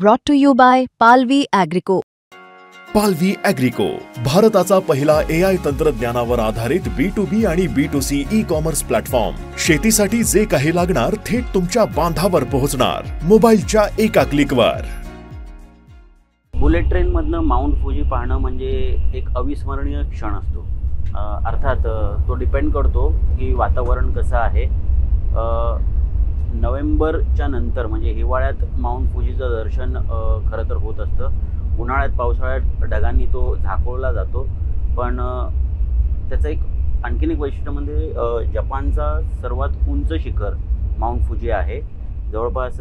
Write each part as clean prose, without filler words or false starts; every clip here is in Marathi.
Brought to you by Palvi Agrico. पालवी ॲग्रिको, भारताचा पहिला AI तंत्रज्ञानावर आधारित B2B आणि B2C ई-कॉमर्स प्लॅटफॉर्म. शेतीसाठी जे काही लागणार थेट तुमच्या बांधावर पोहोचणार, मोबाईलच्या एका क्लिकवर. बुलेट ट्रेन मधनं माउंट फुजी पाहणं म्हणजे एक अविस्मरणीय क्षण असतो. अर्थात तो डिपेंड करतो की वातावरण कसं आहे. नोव्हेंबरच्या नंतर म्हणजे हिवाळ्यात माउंट फुजीचं दर्शन खरं तर होत असतं. उन्हाळ्यात पावसाळ्यात ढगांनी तो झाकोळला जातो. पण त्याचं एक आणखीन एक वैशिष्ट्य म्हणजे जपानचा सर्वात उंच शिखर माउंट फुजी आहे. जवळपास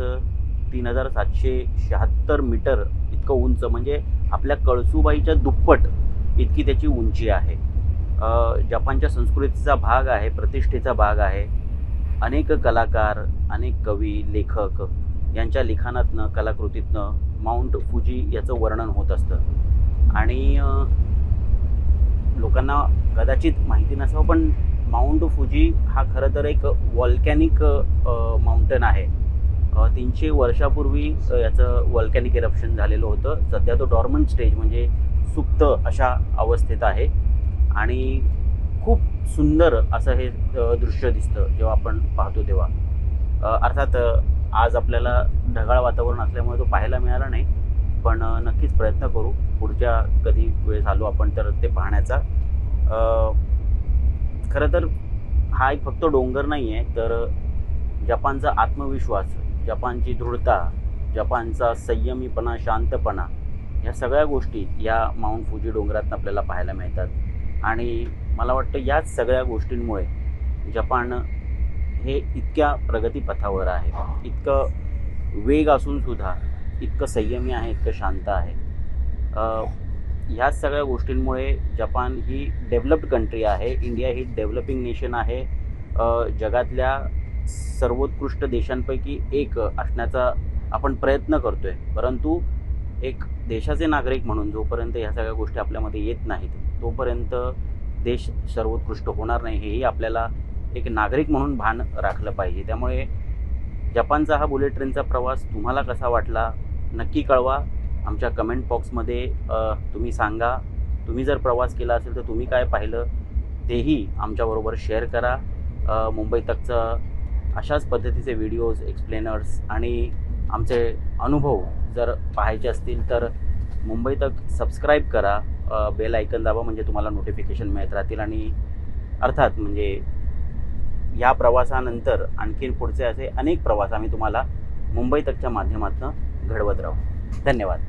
3776 मीटर इतकं उंच, म्हणजे आपल्या कळसुबाईच्या दुप्पट इतकी त्याची उंची आहे. जपानच्या संस्कृतीचा भाग आहे, प्रतिष्ठेचा भाग आहे. अनेक कलाकार, अनेक कवी, लेखक यांच्या लिखाणातनं, कलाकृतीतनं माउंट फुजी याचं वर्णन होत असतं. आणि लोकांना कदाचित माहिती नसावं, पण माउंट फुजी हा खरं तर एक व्हॉल्कॅनिक माउंटन आहे. 300 वर्षापूर्वी याचं व्हॉल्कॅनिक इरप्शन झालेलं होतं. सध्या तो डॉर्मंट स्टेज म्हणजे सुप्त अशा अवस्थेत आहे. आणि खूप सुंदर असं हे दृश्य दिसतं जेव्हा आपण पाहतो तेव्हा. अर्थात आज आपल्याला ढगाळ वातावरण असल्यामुळे तो पाहायला मिळाला नाही, पण नक्कीच प्रयत्न करू पुढच्या कधी वेळेस आलो आपण तर ते पाहण्याचा. खरं तर हा एक फक्त डोंगर नाही आहे, तर जपानचा आत्मविश्वास, जपानची दृढता, जपानचा संयमीपणा, शांतपणा, ह्या सगळ्या गोष्टी या माउंट फुजी डोंगरात आपल्याला पाहायला मिळतात. आणि मला वाटतं याच सगळ्या गोष्टींमुळे जपान हे इतक्या प्रगतीपथावर आहे. इतकं वेग असून सुद्धा इतकं संयमी आहे, इतकं शांत आहे. ह्याच सगळ्या गोष्टींमुळे जपान ही डेव्हलप्ड कंट्री आहे. इंडिया ही डेव्हलपिंग नेशन आहे. जगातल्या सर्वोत्कृष्ट देशांपैकी एक असण्याचा आपण प्रयत्न करतोय. परंतु एक देशाचे नागरिक म्हणून जोपर्यंत ह्या सगळ्या गोष्टी आपल्यामध्ये येत नाहीत, तोपर्यंत देश सर्वोत्कृष्ट होणार नाही, हेही आपल्याला एक नागरिक म्हणून भान राखलं पाहिजे. त्यामुळे जपानचा हा बुलेट ट्रेनचा प्रवास तुम्हाला कसा वाटला नक्की कळवा. आमच्या कमेंट बॉक्समध्ये तुम्ही सांगा. तुम्ही जर प्रवास केला असेल तर तुम्ही काय पाहिलं तेही आमच्याबरोबर शेअर करा. मुंबई तकचं अशाच पद्धतीचे व्हिडिओज, एक्सप्लेनर्स आणि आमचे अनुभव जर पाहायचे असतील तर मुंबई तक सबस्क्राईब करा. बेल आयकन दाबा म्हणजे तुम्हाला नोटिफिकेशन मिळत राहतील. आणि अर्थात म्हणजे या प्रवासानंतर आणखीन पुढचे असे अनेक प्रवास आम्ही तुम्हाला मुंबई तकच्या माध्यमातून घडवत राहू. धन्यवाद.